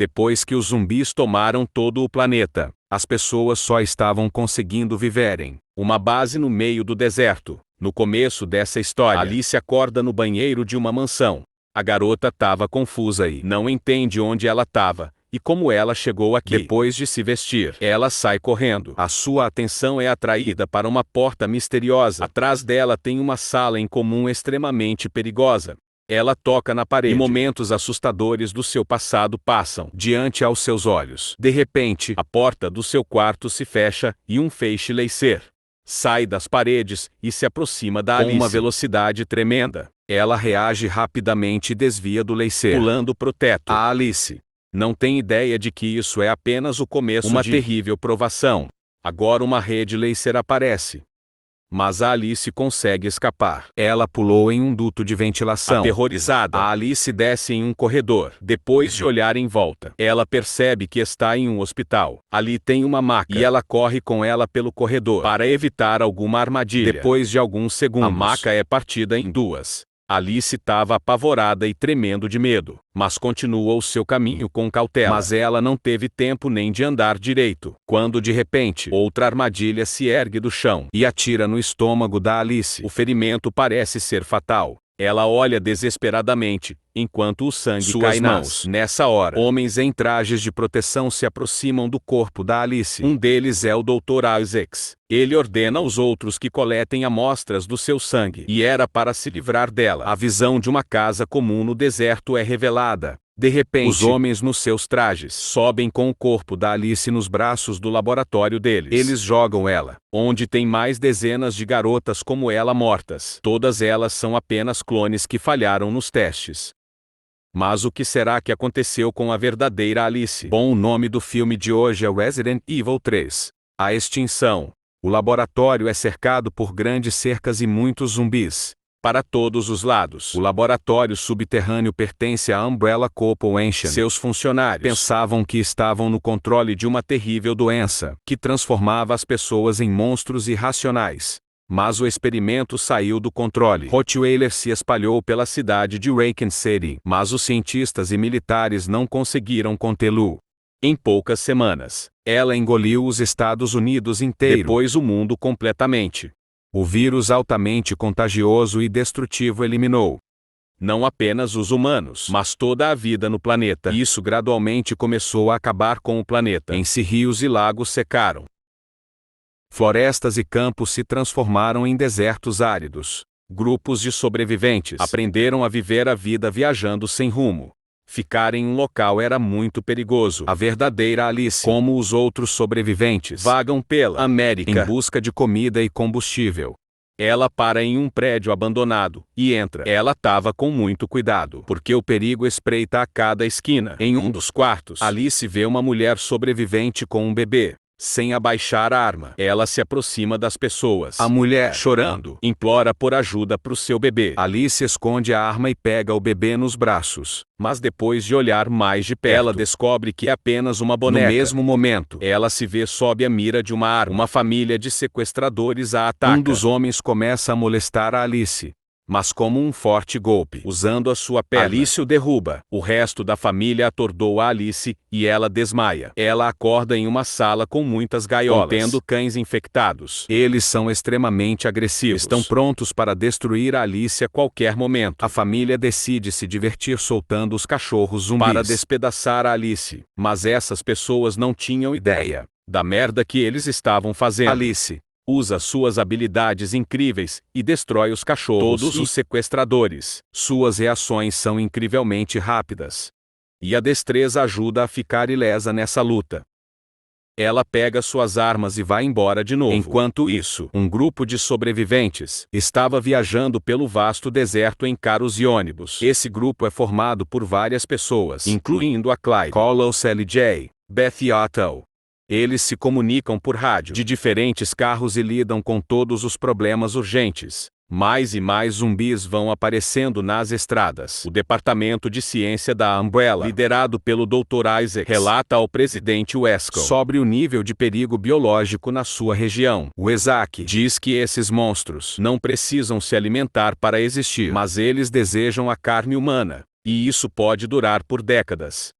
Depois que os zumbis tomaram todo o planeta, as pessoas só estavam conseguindo viver em uma base no meio do deserto. No começo dessa história, Alice acorda no banheiro de uma mansão. A garota estava confusa e não entende onde ela estava e como ela chegou aqui. Depois de se vestir, ela sai correndo. A sua atenção é atraída para uma porta misteriosa. Atrás dela tem uma sala em comum extremamente perigosa. Ela toca na parede e momentos assustadores do seu passado passam diante aos seus olhos. De repente, a porta do seu quarto se fecha e um feixe laser sai das paredes e se aproxima da Alice com uma velocidade tremenda. Ela reage rapidamente e desvia do laser, pulando pro teto. A Alice não tem ideia de que isso é apenas o começo de uma terrível provação. Agora uma rede laser aparece. Mas a Alice consegue escapar. Ela pulou em um duto de ventilação. Aterrorizada, a Alice desce em um corredor. Depois de olhar em volta, ela percebe que está em um hospital. Ali tem uma maca e ela corre com ela pelo corredor para evitar alguma armadilha. Depois de alguns segundos, a maca é partida em duas. Alice estava apavorada e tremendo de medo, mas continua o seu caminho com cautela. Mas ela não teve tempo nem de andar direito, quando de repente, outra armadilha se ergue do chão e atira no estômago da Alice. O ferimento parece ser fatal. Ela olha desesperadamente, enquanto o sangue cai nas mãos. Nessa hora, homens em trajes de proteção se aproximam do corpo da Alice. Um deles é o Dr. Isaacs. Ele ordena aos outros que coletem amostras do seu sangue. E era para se livrar dela. A visão de uma casa comum no deserto é revelada. De repente, os homens nos seus trajes sobem com o corpo da Alice nos braços do laboratório deles. Eles jogam ela, onde tem mais dezenas de garotas como ela mortas. Todas elas são apenas clones que falharam nos testes. Mas o que será que aconteceu com a verdadeira Alice? Bom, o nome do filme de hoje é Resident Evil 3. A extinção. O laboratório é cercado por grandes cercas e muitos zumbis para todos os lados. O laboratório subterrâneo pertence à Umbrella Corporation. Seus funcionários pensavam que estavam no controle de uma terrível doença que transformava as pessoas em monstros irracionais. Mas o experimento saiu do controle. Rottweiler se espalhou pela cidade de Raccoon City, mas os cientistas e militares não conseguiram contê-lo. Em poucas semanas, ela engoliu os Estados Unidos inteiro, depois o mundo completamente. O vírus altamente contagioso e destrutivo eliminou não apenas os humanos, mas toda a vida no planeta. Isso gradualmente começou a acabar com o planeta. Em si, rios e lagos secaram. Florestas e campos se transformaram em desertos áridos. Grupos de sobreviventes aprenderam a viver a vida viajando sem rumo. Ficar em um local era muito perigoso. A verdadeira Alice, como os outros sobreviventes, vagam pela América em busca de comida e combustível. Ela para em um prédio abandonado e entra. Ela estava com muito cuidado, porque o perigo espreita a cada esquina. Em um dos quartos, Alice vê uma mulher sobrevivente com um bebê. Sem abaixar a arma, ela se aproxima das pessoas. A mulher, chorando, implora por ajuda para o seu bebê. Alice esconde a arma e pega o bebê nos braços. Mas depois de olhar mais de perto, ela descobre que é apenas uma boneca. No mesmo momento, ela se vê sob a mira de uma arma. Uma família de sequestradores a ataca. Um dos homens começa a molestar a Alice, mas como um forte golpe, usando a sua perna, Alice o derruba. O resto da família atordoa a Alice e ela desmaia. Ela acorda em uma sala com muitas gaiolas, contendo cães infectados. Eles são extremamente agressivos. Estão prontos para destruir a Alice a qualquer momento. A família decide se divertir soltando os cachorros zumbis para despedaçar a Alice. Mas essas pessoas não tinham ideia da merda que eles estavam fazendo. Alice usa suas habilidades incríveis e destrói os cachorros todos os sequestradores. Suas reações são incrivelmente rápidas. E a destreza ajuda a ficar ilesa nessa luta. Ela pega suas armas e vai embora de novo. Enquanto isso, um grupo de sobreviventes estava viajando pelo vasto deserto em carros e ônibus. Esse grupo é formado por várias pessoas, incluindo a Clyde, Carlos L.J., Beth e Otto. Eles se comunicam por rádio de diferentes carros e lidam com todos os problemas urgentes. Mais e mais zumbis vão aparecendo nas estradas. O Departamento de Ciência da Umbrella, liderado pelo Dr. Isaacs, relata ao presidente Wesker sobre o nível de perigo biológico na sua região. O Isaac diz que esses monstros não precisam se alimentar para existir, mas eles desejam a carne humana, e isso pode durar por décadas.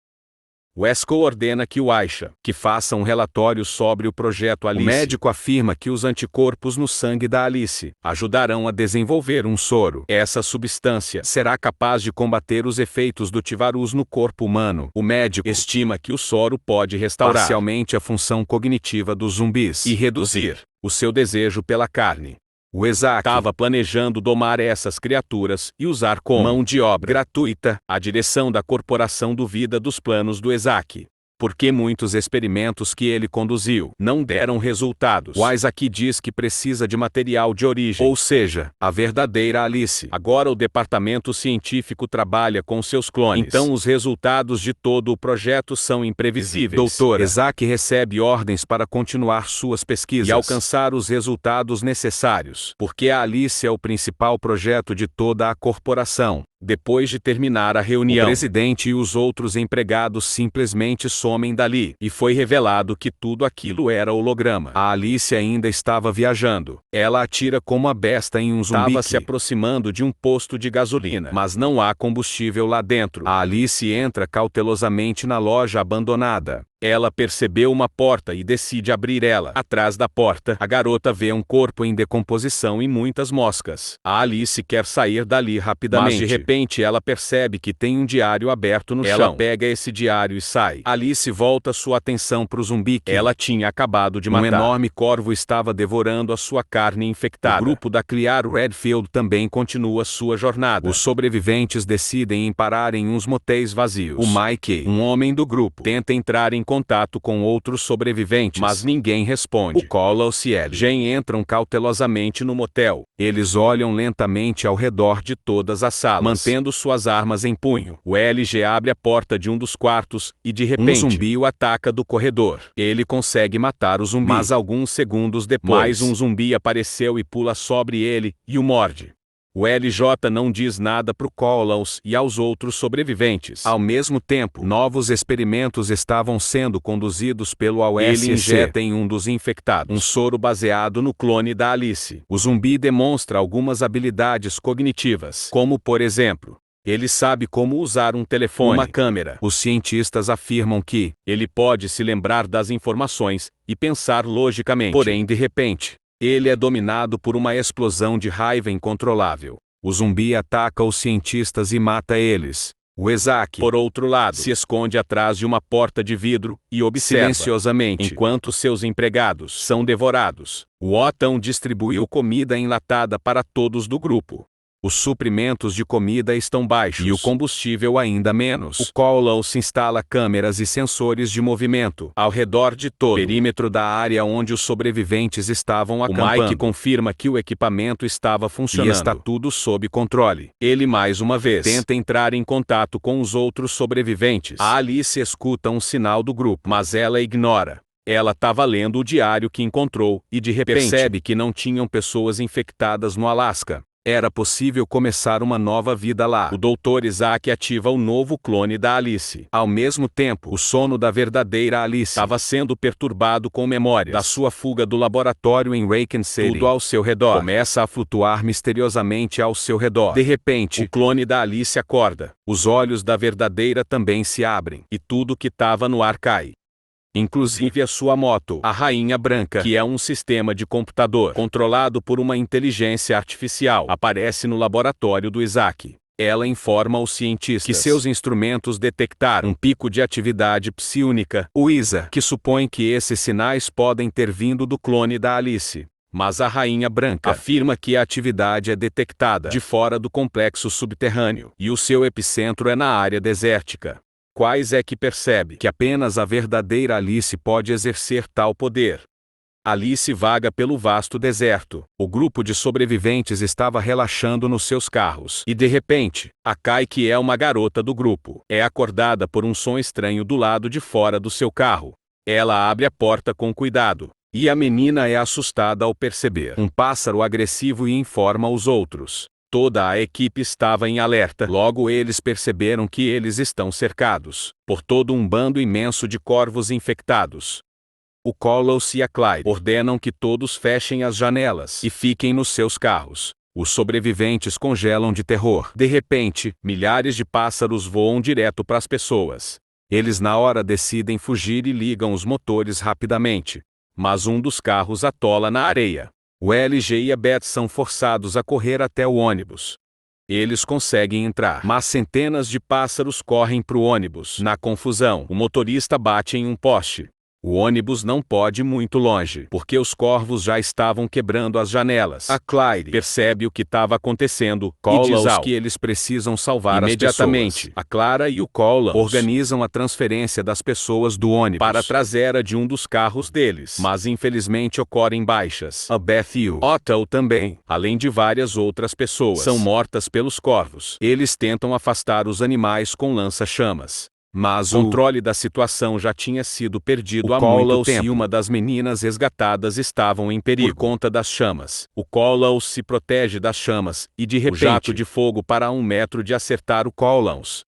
Wesker ordena que o Aisha, que faça um relatório sobre o projeto Alice. O médico afirma que os anticorpos no sangue da Alice ajudarão a desenvolver um soro. Essa substância será capaz de combater os efeitos do T-Virus no corpo humano. O médico estima que o soro pode restaurar parcialmente a função cognitiva dos zumbis e reduzir o seu desejo pela carne. O Isaac estava planejando domar essas criaturas e usar como mão de obra gratuita a direção da corporação duvida dos planos do Isaac, porque muitos experimentos que ele conduziu não deram resultados. O Isaac diz que precisa de material de origem, ou seja, a verdadeira Alice. Agora o departamento científico trabalha com seus clones, então os resultados de todo o projeto são imprevisíveis. Doutor Isaac recebe ordens para continuar suas pesquisas e alcançar os resultados necessários, porque a Alice é o principal projeto de toda a corporação. Depois de terminar a reunião, o presidente e os outros empregados simplesmente somem dali, e foi revelado que tudo aquilo era holograma. A Alice ainda estava viajando. Ela atira como a besta em um zumbi. Estava se aproximando de um posto de gasolina, mas não há combustível lá dentro. A Alice entra cautelosamente na loja abandonada. Ela percebeu uma porta e decide abrir ela. Atrás da porta, a garota vê um corpo em decomposição e muitas moscas. A Alice quer sair dali rapidamente, mas de repente ela percebe que tem um diário aberto no chão. Ela pega esse diário e sai. Alice volta sua atenção para o zumbi que ela tinha acabado de matar. Um enorme corvo estava devorando a sua carne infectada. O grupo da Clear Redfield também continua sua jornada. Os sobreviventes decidem em parar em uns motéis vazios. O Mike, um homem do grupo, tenta entrar em contato com outros sobreviventes, mas ninguém responde. O Kolos e Jane entram cautelosamente no motel. Eles olham lentamente ao redor de todas as salas, mantendo suas armas em punho. O LG abre a porta de um dos quartos e de repente um zumbi o ataca do corredor. Ele consegue matar o zumbi, mas alguns segundos depois, mais um zumbi apareceu e pula sobre ele e o morde. O LJ não diz nada para o Kolos e aos outros sobreviventes. Ao mesmo tempo, novos experimentos estavam sendo conduzidos pelo AOSC. Ele injeta em um dos infectados um soro baseado no clone da Alice. O zumbi demonstra algumas habilidades cognitivas, como por exemplo, ele sabe como usar um telefone, uma câmera. Os cientistas afirmam que ele pode se lembrar das informações e pensar logicamente. Porém, de repente, ele é dominado por uma explosão de raiva incontrolável. O zumbi ataca os cientistas e mata eles. O Isaac, por outro lado, se esconde atrás de uma porta de vidro e observa silenciosamente enquanto seus empregados são devorados. O Otton distribuiu comida enlatada para todos do grupo. Os suprimentos de comida estão baixos e o combustível ainda menos. O Kolos instala câmeras e sensores de movimento ao redor de todo o perímetro da área onde os sobreviventes estavam acampando. O Mike confirma que o equipamento estava funcionando e está tudo sob controle. Ele mais uma vez tenta entrar em contato com os outros sobreviventes. A Alice escuta um sinal do grupo, mas ela ignora. Ela estava lendo o diário que encontrou e de repente percebe que não tinham pessoas infectadas no Alasca. Era possível começar uma nova vida lá. O Dr. Isaac ativa o novo clone da Alice. Ao mesmo tempo, o sono da verdadeira Alice estava sendo perturbado com memórias da sua fuga do laboratório em Raccoon City. Tudo ao seu redor começa a flutuar misteriosamente ao seu redor. De repente, o clone da Alice acorda. Os olhos da verdadeira também se abrem, e tudo que estava no ar cai. Inclusive a sua moto, a Rainha Branca, que é um sistema de computador controlado por uma inteligência artificial, aparece no laboratório do Isaac. Ela informa os cientistas que seus instrumentos detectaram um pico de atividade psionica, o ISA, que supõe que esses sinais podem ter vindo do clone da Alice. Mas a Rainha Branca afirma que a atividade é detectada de fora do complexo subterrâneo, e o seu epicentro é na área desértica. Quais é que percebe que apenas a verdadeira Alice pode exercer tal poder. Alice vaga pelo vasto deserto. O grupo de sobreviventes estava relaxando nos seus carros. E de repente, a Kai, que é uma garota do grupo, é acordada por um som estranho do lado de fora do seu carro. Ela abre a porta com cuidado. E a menina é assustada ao perceber um pássaro agressivo e informa os outros. Toda a equipe estava em alerta. Logo eles perceberam que eles estão cercados por todo um bando imenso de corvos infectados. O Kolos e a Clyde ordenam que todos fechem as janelas e fiquem nos seus carros. Os sobreviventes congelam de terror. De repente, milhares de pássaros voam direto para as pessoas. Eles na hora decidem fugir e ligam os motores rapidamente. Mas um dos carros atola na areia. O LG e a Beth são forçados a correr até o ônibus. Eles conseguem entrar, mas centenas de pássaros correm para o ônibus. Na confusão, o motorista bate em um poste. O ônibus não pode ir muito longe, porque os corvos já estavam quebrando as janelas. A Claire percebe o que estava acontecendo e diz aos que eles precisam salvar imediatamente. As pessoas. A Clara e o Collins organizam a transferência das pessoas do ônibus para a traseira de um dos carros deles, mas infelizmente ocorrem baixas. A Beth e o Otto também, além de várias outras pessoas, são mortas pelos corvos. Eles tentam afastar os animais com lança-chamas. Mas o controle da situação já tinha sido perdido há muito tempo. E uma das meninas resgatadas estavam em perigo por conta das chamas. O Collins se protege das chamas, e de repente o jato de fogo para 1 metro de acertar o Collins.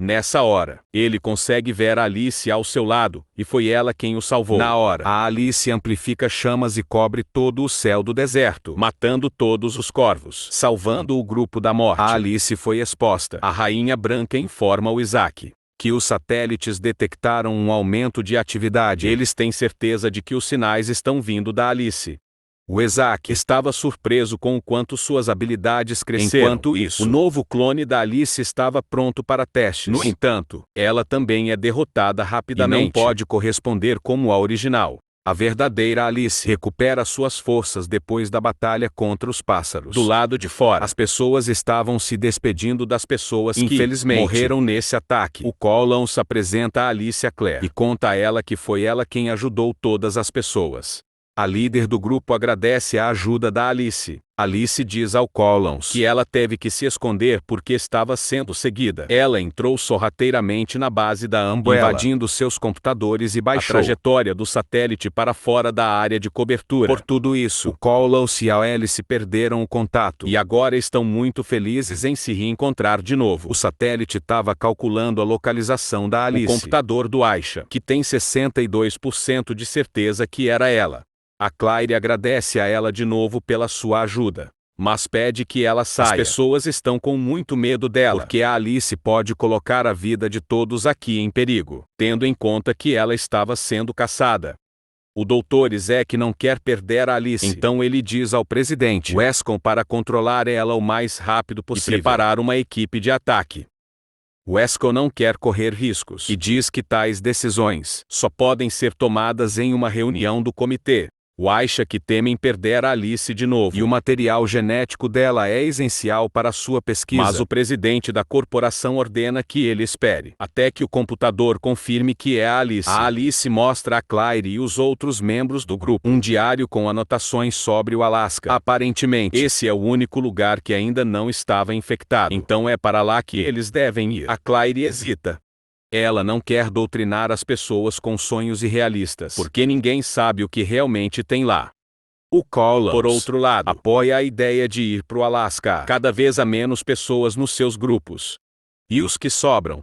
Nessa hora, ele consegue ver a Alice ao seu lado, e foi ela quem o salvou. Na hora, a Alice amplifica chamas e cobre todo o céu do deserto, matando todos os corvos, salvando o grupo da morte. A Alice foi exposta. A Rainha Branca informa o Isaac que os satélites detectaram um aumento de atividade. Eles têm certeza de que os sinais estão vindo da Alice. O Isaac estava surpreso com o quanto suas habilidades cresceram. Enquanto isso, o novo clone da Alice estava pronto para testes. No entanto, ela também é derrotada rapidamente e não pode corresponder como a original. A verdadeira Alice recupera suas forças depois da batalha contra os pássaros. Do lado de fora, as pessoas estavam se despedindo das pessoas que, infelizmente, morreram nesse ataque. O Collins apresenta a Alice a Claire e conta a ela que foi ela quem ajudou todas as pessoas. A líder do grupo agradece a ajuda da Alice. Alice diz ao Collins que ela teve que se esconder porque estava sendo seguida. Ela entrou sorrateiramente na base da Umbrella, invadindo seus computadores e baixou a trajetória do satélite para fora da área de cobertura. Por tudo isso, o Collins e a Alice perderam o contato e agora estão muito felizes em se reencontrar de novo. O satélite estava calculando a localização da Alice. O computador do Aisha, que tem 62% de certeza que era ela. A Claire agradece a ela de novo pela sua ajuda, mas pede que ela saia. As pessoas estão com muito medo dela, porque a Alice pode colocar a vida de todos aqui em perigo, tendo em conta que ela estava sendo caçada. O Dr. Isaac não quer perder a Alice, então ele diz ao presidente Wescon para controlar ela o mais rápido possível e preparar uma equipe de ataque. Wescon não quer correr riscos e diz que tais decisões só podem ser tomadas em uma reunião do comitê. O Aisha que temem perder a Alice de novo, e o material genético dela é essencial para sua pesquisa. Mas o presidente da corporação ordena que ele espere até que o computador confirme que é a Alice. A Alice mostra a Claire e os outros membros do grupo um diário com anotações sobre o Alasca. Aparentemente, esse é o único lugar que ainda não estava infectado. Então é para lá que eles devem ir. A Claire hesita. Ela não quer doutrinar as pessoas com sonhos irrealistas, porque ninguém sabe o que realmente tem lá. O Collins, por outro lado, apoia a ideia de ir para o Alasca. Cada vez há menos pessoas nos seus grupos. E os que sobram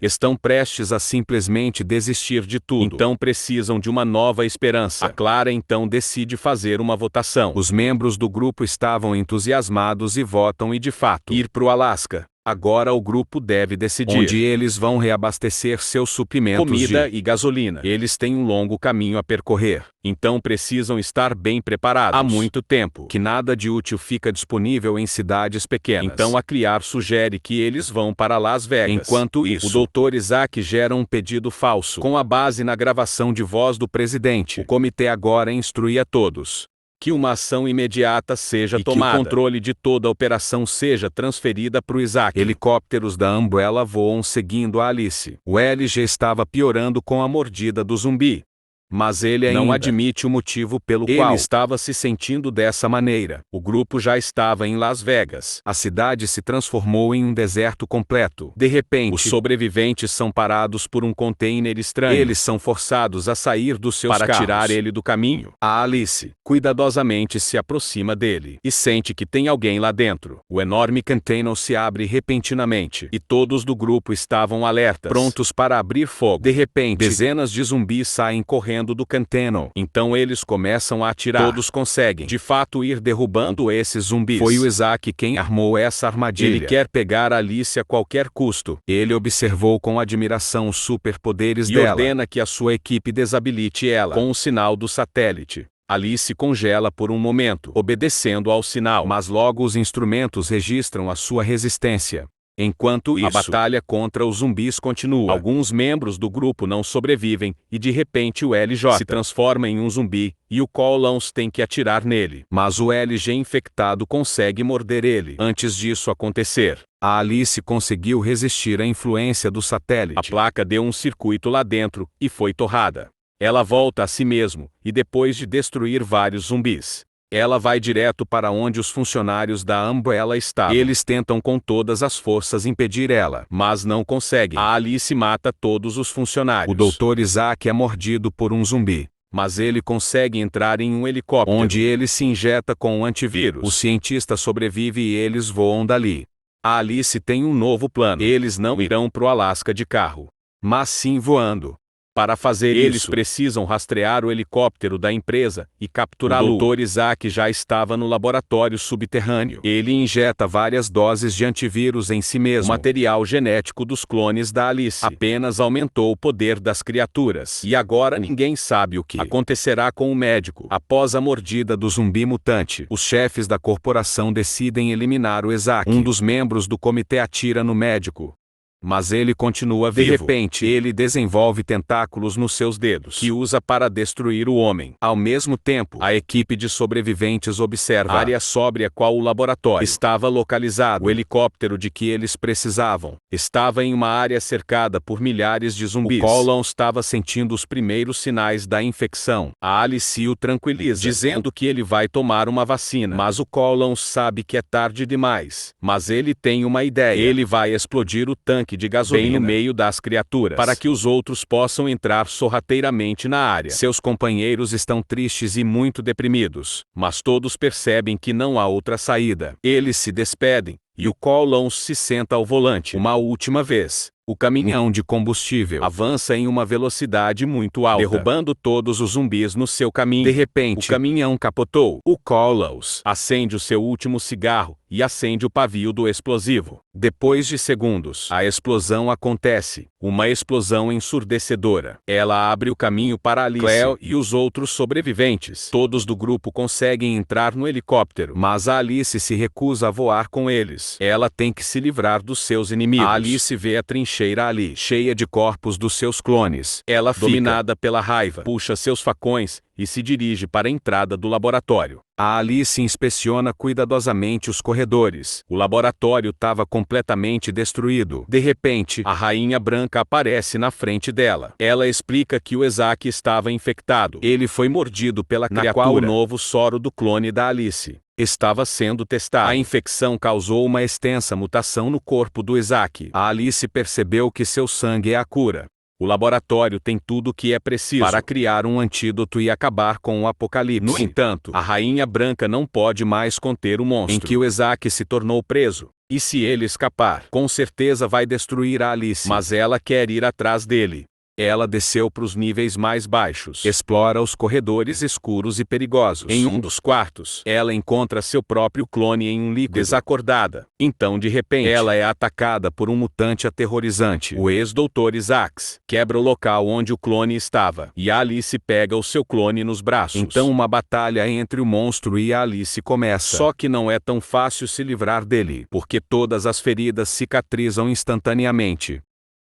estão prestes a simplesmente desistir de tudo. Então precisam de uma nova esperança. A Clara então decide fazer uma votação. Os membros do grupo estavam entusiasmados e votam de fato ir para o Alasca. Agora o grupo deve decidir onde eles vão reabastecer seus suprimentos comida e gasolina. Eles têm um longo caminho a percorrer, então precisam estar bem preparados. Há muito tempo que nada de útil fica disponível em cidades pequenas. Então a Claire sugere que eles vão para Las Vegas. Enquanto isso, o Dr. Isaac gera um pedido falso com a base na gravação de voz do presidente. O comitê agora instrui a todos que uma ação imediata seja tomada, que o controle de toda a operação seja transferida para o Isaac. Helicópteros da Umbrella voam seguindo a Alice. O LG estava piorando com a mordida do zumbi, mas ele ainda não admite o motivo pelo qual ele estava se sentindo dessa maneira. O grupo já estava em Las Vegas. A cidade se transformou em um deserto completo. De repente, os sobreviventes são parados por um container estranho. Eles são forçados a sair dos seus carros para tirar ele do caminho. A Alice cuidadosamente se aproxima dele e sente que tem alguém lá dentro. O enorme container se abre repentinamente e todos do grupo estavam alertas, prontos para abrir fogo. De repente, dezenas de zumbis saem correndo descendo do canteiro. Então eles começam a atirar. Todos conseguem, de fato, ir derrubando esses zumbis. Foi o Isaac quem armou essa armadilha. Ele quer pegar Alice a qualquer custo. Ele observou com admiração os superpoderes dela e ordena que a sua equipe desabilite ela com o sinal do satélite. Alice congela por um momento, obedecendo ao sinal, mas logo os instrumentos registram a sua resistência. Enquanto isso, a batalha contra os zumbis continua. Alguns membros do grupo não sobrevivem, e de repente o LJ se transforma em um zumbi, e o Cowlons tem que atirar nele. Mas o LG infectado consegue morder ele. Antes disso acontecer, a Alice conseguiu resistir à influência do satélite. A placa deu um circuito lá dentro, e foi torrada. Ela volta a si mesmo, e depois de destruir vários zumbis, ela vai direto para onde os funcionários da Umbrella estavam. Eles tentam com todas as forças impedir ela, mas não conseguem. A Alice mata todos os funcionários. O Dr. Isaac é mordido por um zumbi, mas ele consegue entrar em um helicóptero, onde ele se injeta com um antivírus. O cientista sobrevive e eles voam dali. A Alice tem um novo plano. Eles não irão pro Alasca de carro, mas sim voando. Para fazer isso, eles precisam rastrear o helicóptero da empresa e capturá-lo. O Dr. Isaac já estava no laboratório subterrâneo. Ele injeta várias doses de antivírus em si mesmo. O material genético dos clones da Alice apenas aumentou o poder das criaturas. E agora ninguém sabe o que acontecerá com o médico. Após a mordida do zumbi mutante, os chefes da corporação decidem eliminar o Isaac. Um dos membros do comitê atira no médico, mas ele continua vivo. De repente, ele desenvolve tentáculos nos seus dedos, que usa para destruir o homem. Ao mesmo tempo, a equipe de sobreviventes observa a área sóbria qual o laboratório estava localizado. O helicóptero de que eles precisavam estava em uma área cercada por milhares de zumbis. O Cowlon estava sentindo os primeiros sinais da infecção. A Alice o tranquiliza, dizendo que ele vai tomar uma vacina. Mas o Cowlon sabe que é tarde demais. Mas ele tem uma ideia. Ele vai explodir o tanque de gasolina bem no meio das criaturas, para que os outros possam entrar sorrateiramente na área. Seus companheiros estão tristes e muito deprimidos, mas todos percebem que não há outra saída. Eles se despedem, e o Cowlons se senta ao volante. Uma última vez, o caminhão de combustível avança em uma velocidade muito alta, derrubando todos os zumbis no seu caminho. De repente, o caminhão capotou. O Cowlons acende o seu último cigarro e acende o pavio do explosivo. Depois de segundos, a explosão acontece. Uma explosão ensurdecedora. Ela abre o caminho para Alice, Cleo e os outros sobreviventes. Todos do grupo conseguem entrar no helicóptero, mas a Alice se recusa a voar com eles. Ela tem que se livrar dos seus inimigos. A Alice vê a trincheira ali, cheia de corpos dos seus clones. Ela, dominada pela raiva, puxa seus facões e se dirige para a entrada do laboratório. A Alice inspeciona cuidadosamente os corredores. O laboratório estava completamente destruído. De repente, a Rainha Branca aparece na frente dela. Ela explica que o Isaac estava infectado. Ele foi mordido pela criatura, na qual o novo soro do clone da Alice estava sendo testado. A infecção causou uma extensa mutação no corpo do Isaac. A Alice percebeu que seu sangue é a cura. O laboratório tem tudo o que é preciso para criar um antídoto e acabar com o apocalipse. No entanto, a Rainha Branca não pode mais conter o monstro em que o Isaac se tornou preso. E se ele escapar, com certeza vai destruir a Alice. Mas ela quer ir atrás dele. Ela desceu para os níveis mais baixos, explora os corredores escuros e perigosos. Em um dos quartos, ela encontra seu próprio clone em um líquido, desacordada. Então, de repente, ela é atacada por um mutante aterrorizante. O ex-Dr. Isaacs quebra o local onde o clone estava, e a Alice pega o seu clone nos braços. Então, uma batalha entre o monstro e a Alice começa. Só que não é tão fácil se livrar dele, porque todas as feridas cicatrizam instantaneamente.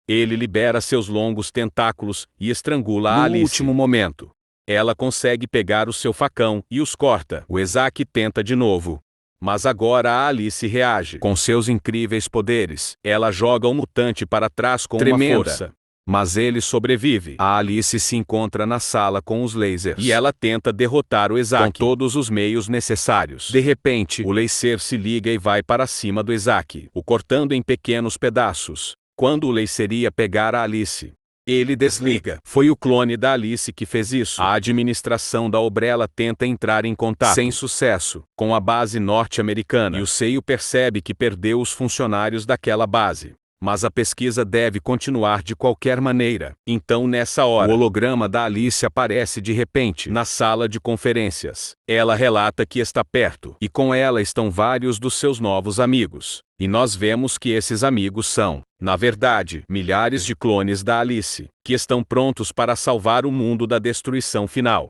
Ele libera seus longos tentáculos e estrangula a Alice. No último momento, ela consegue pegar o seu facão e os corta. O Isaac tenta de novo, mas agora a Alice reage. Com seus incríveis poderes, ela joga o mutante para trás com uma força. Mas ele sobrevive. A Alice se encontra na sala com os lasers, e ela tenta derrotar o Isaac com todos os meios necessários. De repente, o laser se liga e vai para cima do Isaac, o cortando em pequenos pedaços. Quando o laser ia pegar a Alice, ele desliga. Foi o clone da Alice que fez isso. A administração da Umbrella tenta entrar em contato, sem sucesso, com a base norte-americana, e o Seio percebe que perdeu os funcionários daquela base. mas a pesquisa deve continuar de qualquer maneira. Então nessa hora, o holograma da Alice aparece de repente na sala de conferências. Ela relata que está perto, e com ela estão vários dos seus novos amigos. E nós vemos que esses amigos são, na verdade, milhares de clones da Alice, que estão prontos para salvar o mundo da destruição final.